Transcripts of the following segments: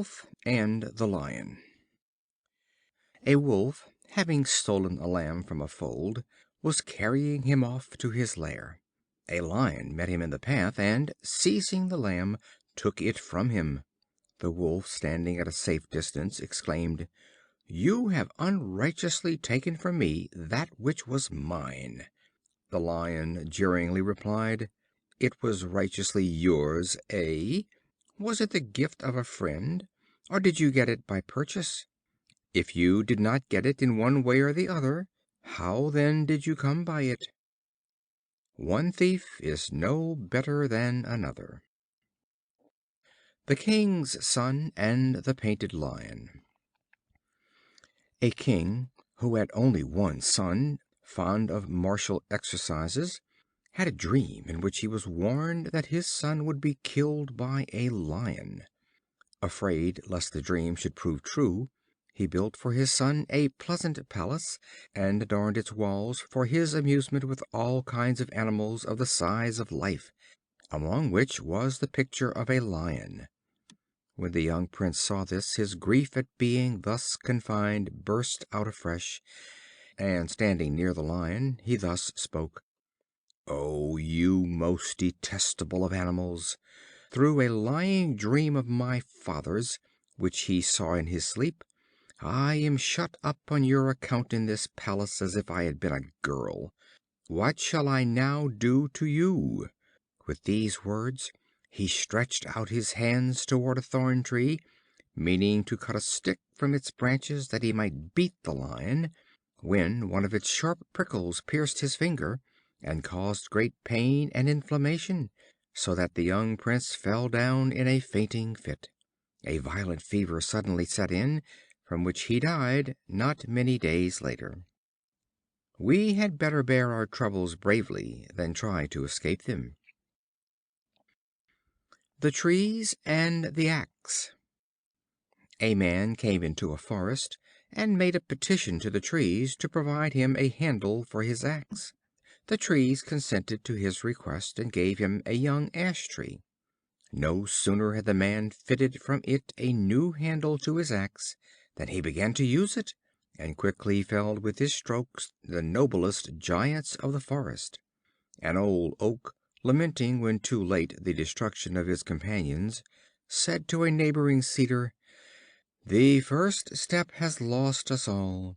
Wolf and the Lion. A Wolf, having stolen a lamb from a fold, was carrying him off to his lair. A Lion met him in the path, and, seizing the lamb, took it from him. The Wolf, standing at a safe distance, exclaimed, "You have unrighteously taken from me that which was mine." The Lion jeeringly replied, "It was righteously yours, eh? Was it the gift of a friend, or did you get it by purchase? If you did not get it in one way or the other, how then did you come by it? One thief is no better than another." The King's Son and the Painted Lion. A King, who had only one son, fond of martial exercises, had a dream in which he was warned that his son would be killed by a Lion. Afraid lest the dream should prove true, he built for his son a pleasant palace, and adorned its walls for his amusement with all kinds of animals of the size of life, among which was the picture of a Lion. When the young Prince saw this, his grief at being thus confined burst out afresh, and standing near the Lion, he thus spoke: "O you most detestable of animals! Through a lying dream of my father's, which he saw in his sleep, I am shut up on your account in this palace as if I had been a girl. What shall I now do to you?" With these words he stretched out his hands toward a thorn tree, meaning to cut a stick from its branches that he might beat the Lion, when one of its sharp prickles pierced his finger, and caused great pain and inflammation, so that the young Prince fell down in a fainting fit. A violent fever suddenly set in, from which he died not many days later. We had better bear our troubles bravely than try to escape them. The Trees and the Axe. A man came into a forest, and made a petition to the trees to provide him a handle for his axe. The trees consented to his request, and gave him a young ash tree. No sooner had the man fitted from it a new handle to his axe than he began to use it, and quickly felled with his strokes the noblest giants of the forest. An old oak, lamenting when too late the destruction of his companions, said to a neighboring cedar, "The first step has lost us all.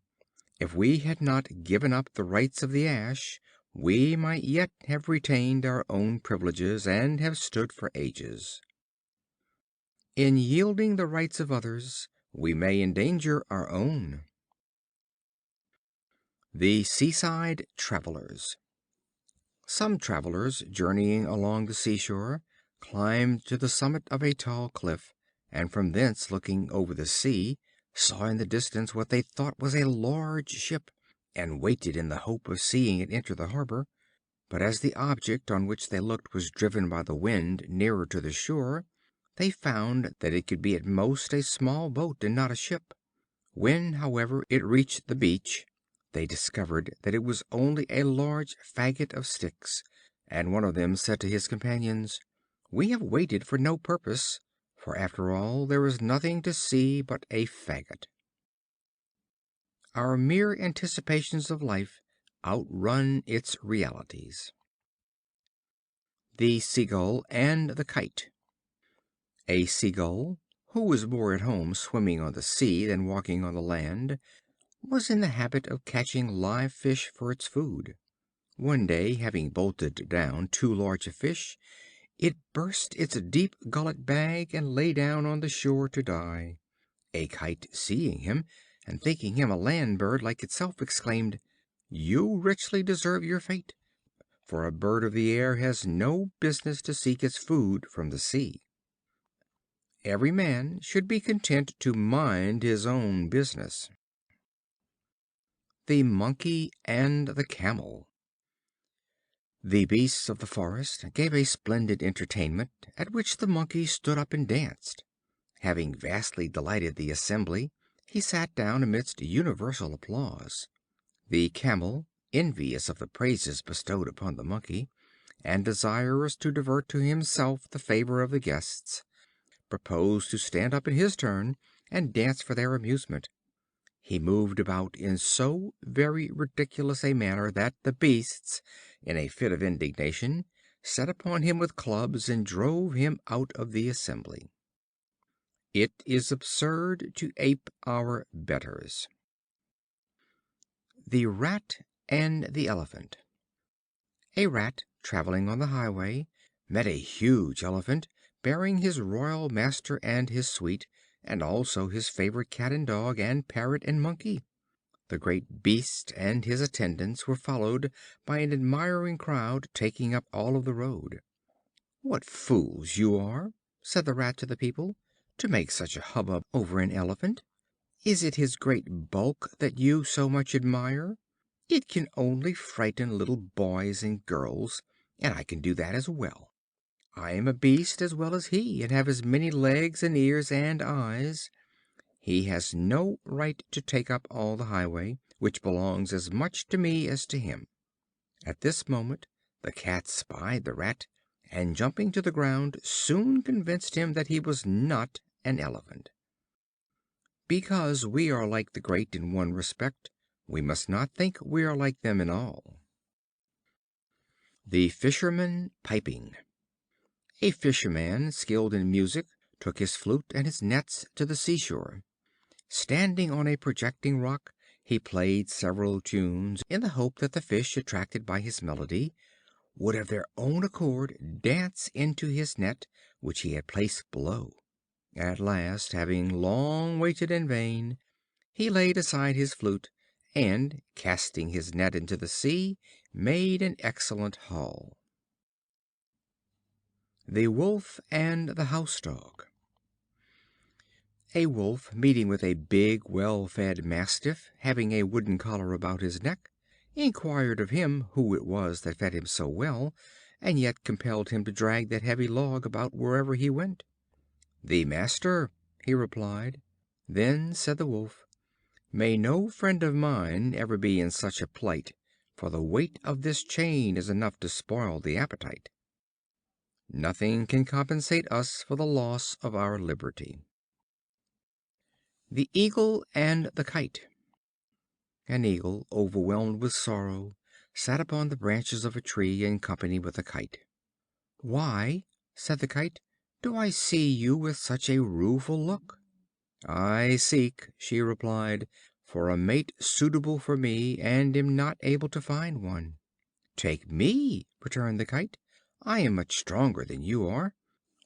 If we had not given up the rights of the ash, we might yet have retained our own privileges, and have stood for ages. In yielding the rights of others, we may endanger our own." The Seaside Travelers. Some travelers, journeying along the seashore, climbed to the summit of a tall cliff, and from thence, looking over the sea, saw in the distance what they thought was a large ship, and waited in the hope of seeing it enter the harbor. But as the object on which they looked was driven by the wind nearer to the shore, they found that it could be at most a small boat, and not a ship. When, however, it reached the beach, they discovered that it was only a large faggot of sticks, and one of them said to his companions, "We have waited for no purpose, for after all there is nothing to see but a faggot." Our mere anticipations of life outrun its realities. The Seagull and the Kite. A Seagull, who was more at home swimming on the sea than walking on the land, was in the habit of catching live fish for its food. One day, having bolted down too large a fish, it burst its deep gullet bag and lay down on the shore to die. A Kite, seeing him, and thinking him a land bird like itself, exclaimed, "You richly deserve your fate, for a bird of the air has no business to seek its food from the sea." Every man should be content to mind his own business. The Monkey and the Camel. The beasts of the forest gave a splendid entertainment, at which the Monkey stood up and danced. Having vastly delighted the assembly, he sat down amidst universal applause. The Camel, envious of the praises bestowed upon the Monkey, and desirous to divert to himself the favor of the guests, proposed to stand up in his turn and dance for their amusement. He moved about in so very ridiculous a manner that the beasts, in a fit of indignation, set upon him with clubs and drove him out of the assembly. It is absurd to ape our betters. The Rat and the Elephant. A Rat, traveling on the highway, met a huge Elephant, bearing his royal master and his suite, and also his favorite cat and dog, and parrot and monkey. The great beast and his attendants were followed by an admiring crowd, taking up all of the road. "What fools you are," said the Rat to the people, "to make such a hubbub over an elephant! Is it his great bulk that you so much admire? It can only frighten little boys and girls, and I can do that as well. I am a beast as well as he, and have as many legs and ears and eyes. He has no right to take up all the highway, which belongs as much to me as to him." At this moment the Cat spied the Rat, and jumping to the ground, soon convinced him that he was not an elephant. Because we are like the great in one respect, we must not think we are like them in all. The Fisherman Piping. A fisherman, skilled in music, took his flute and his nets to the seashore. Standing on a projecting rock, he played several tunes, in the hope that the fish, attracted by his melody, would of their own accord dance into his net, which he had placed below. At last, having long waited in vain, he laid aside his flute, and, casting his net into the sea, made an excellent haul. The Wolf and the House Dog. A Wolf, meeting with a big, well-fed mastiff, having a wooden collar about his neck, inquired of him who it was that fed him so well, and yet compelled him to drag that heavy log about wherever he went. "The master," he replied. Then said the Wolf, "May no friend of mine ever be in such a plight, for the weight of this chain is enough to spoil the appetite." Nothing can compensate us for the loss of our liberty. The Eagle and the Kite. An Eagle, overwhelmed with sorrow, sat upon the branches of a tree in company with a Kite. "Why," said the Kite, "do I see you with such a rueful look?" "I seek," she replied, "for a mate suitable for me, and am not able to find one." "Take me," returned the Kite. "I am much stronger than you are.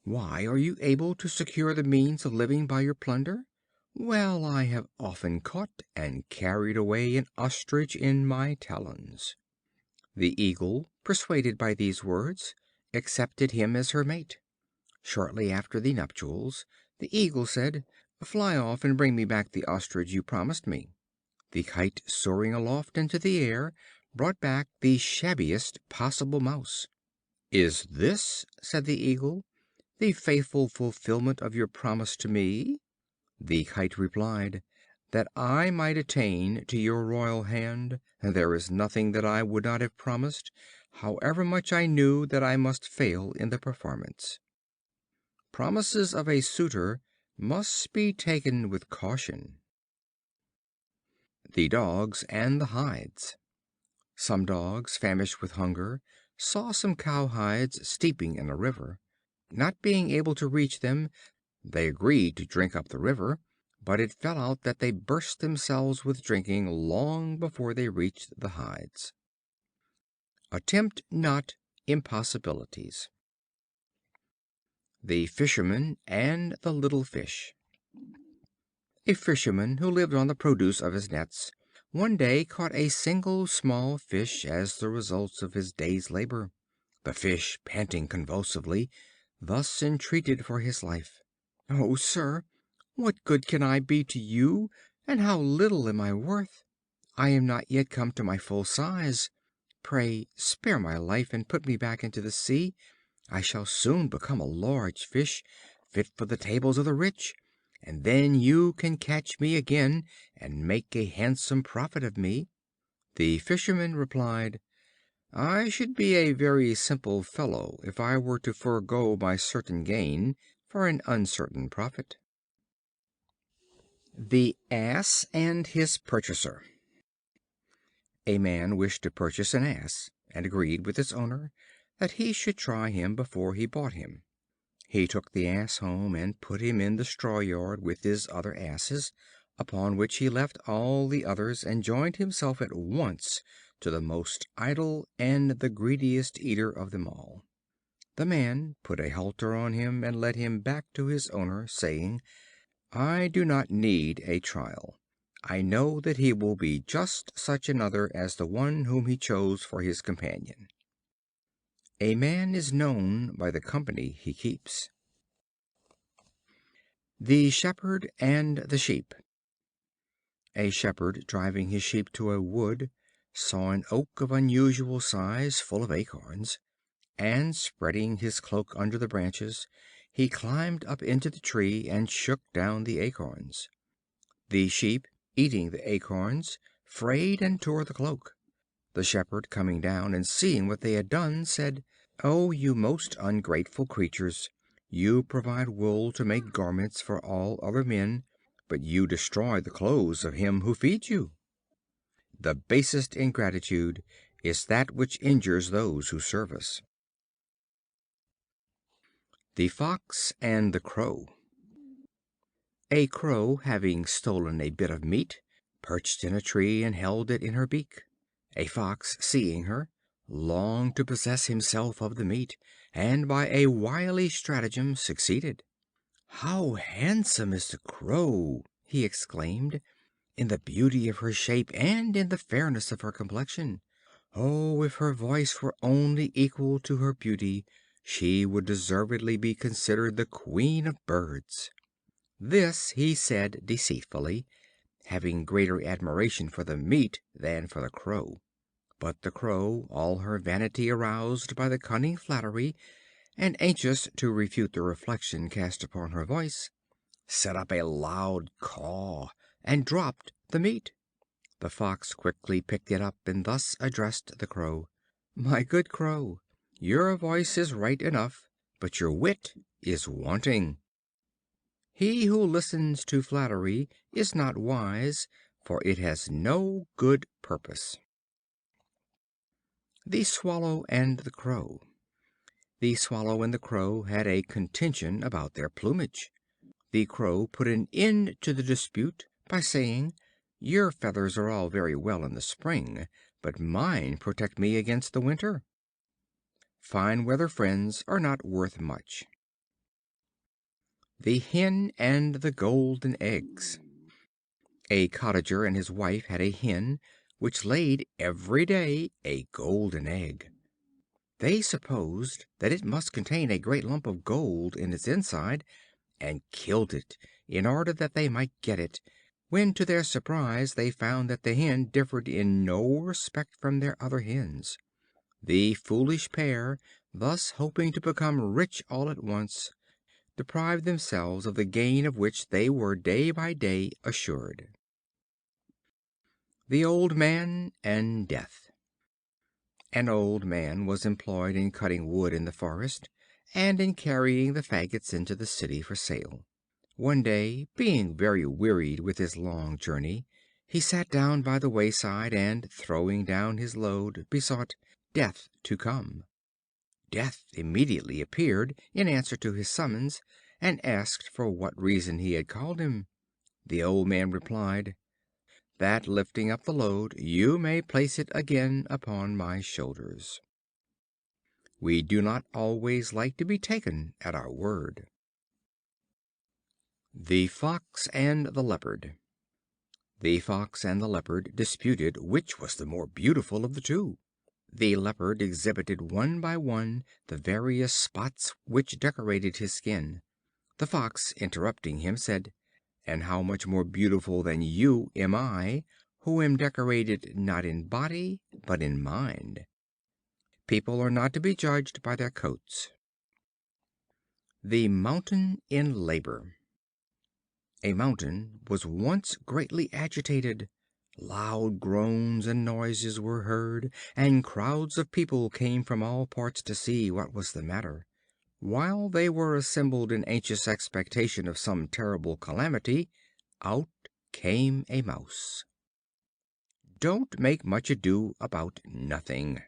Why, are you able to secure the means of living by your plunder? Well, I have often caught and carried away an ostrich in my talons." The Eagle, persuaded by these words, accepted him as her mate. Shortly after the nuptials, the Eagle said, "Fly off and bring me back the ostrich you promised me." The Kite, soaring aloft into the air, brought back the shabbiest possible mouse. "Is this," said the Eagle, "the faithful fulfillment of your promise to me?" The Kite replied, "That I might attain to your royal hand, there is nothing that I would not have promised, however much I knew that I must fail in the performance." Promises of a suitor must be taken with caution. The Dogs and the Hides. Some Dogs, famished with hunger, saw some cowhides steeping in a river. Not being able to reach them, they agreed to drink up the river, but it fell out that they burst themselves with drinking long before they reached the hides. Attempt not impossibilities. The Fisherman and the Little Fish. A Fisherman, who lived on the produce of his nets, one day caught a single small fish as the result of his day's labor. The fish, panting convulsively, thus entreated for his life: "Oh, sir, what good can I be to you, and how little am I worth? I am not yet come to my full size. Pray spare my life, and put me back into the sea. I shall soon become a large fish, fit for the tables of the rich, and then you can catch me again, and make a handsome profit of me." The Fisherman replied, "I should be a very simple fellow if I were to forego my certain gain for an uncertain profit. The Ass and his Purchaser. A man wished to purchase an Ass, and agreed with its owner that he should try him before he bought him. He took the Ass home and put him in the straw yard with his other Asses, upon which he left all the others and joined himself at once to the most idle and the greediest eater of them all. The man put a halter on him and led him back to his owner, saying, "I do not need a trial. I know that he will be just such another as the one whom he chose for his companion." A man is known by the company he keeps. The Shepherd and the Sheep. A Shepherd, driving his sheep to a wood, saw an oak of unusual size, full of acorns, and spreading his cloak under the branches, he climbed up into the tree and shook down the acorns. The sheep, eating the acorns, frayed and tore the cloak. The Shepherd, coming down and seeing what they had done, said, "Oh, you most ungrateful creatures! You provide wool to make garments for all other men, but you destroy the clothes of him who feeds you." The basest ingratitude is that which injures those who serve us. The Fox and the Crow. A Crow, having stolen a bit of meat, perched in a tree and held it in her beak. A Fox, seeing her, longed to possess himself of the meat, and by a wily stratagem succeeded. "How handsome is the Crow!" he exclaimed, "in the beauty of her shape and in the fairness of her complexion. Oh, if her voice were only equal to her beauty, she would deservedly be considered the queen of birds." This he said deceitfully, having greater admiration for the meat than for the Crow. But the Crow, all her vanity aroused by the cunning flattery, and anxious to refute the reflection cast upon her voice, set up a loud caw, and dropped the meat. The Fox quickly picked it up, and thus addressed the Crow: "My good Crow, your voice is right enough, but your wit is wanting. He who listens to flattery is not wise, for it has no good purpose." The Swallow and the Crow. The Swallow and the Crow had a contention about their plumage. The Crow put an end to the dispute by saying, "Your feathers are all very well in the spring, but mine protect me against the winter." Fine weather friends are not worth much. The Hen and the Golden Eggs. A cottager and his wife had a Hen which laid every day a golden egg. They supposed that it must contain a great lump of gold in its inside, and killed it in order that they might get it, when to their surprise they found that the Hen differed in no respect from their other hens. The foolish pair, thus hoping to become rich all at once, deprived themselves of the gain of which they were day by day assured. The Old Man and Death. An old man was employed in cutting wood in the forest, and in carrying the faggots into the city for sale. One day, being very wearied with his long journey, he sat down by the wayside, and, throwing down his load, besought Death to come. Death immediately appeared in answer to his summons, and asked for what reason he had called him. The old man replied, "That, lifting up the load, you may place it again upon my shoulders." We do not always like to be taken at our word. The Fox and the Leopard. The Fox and the Leopard disputed which was the more beautiful of the two. The Leopard exhibited one by one the various spots which decorated his skin. The Fox, interrupting him, said, "And how much more beautiful than you am I, who am decorated not in body but in mind." People are not to be judged by their coats. The Mountain in Labor. A mountain was once greatly agitated. Loud groans and noises were heard, and crowds of people came from all parts to see what was the matter. While they were assembled in anxious expectation of some terrible calamity, out came a Mouse. Don't make much ado about nothing.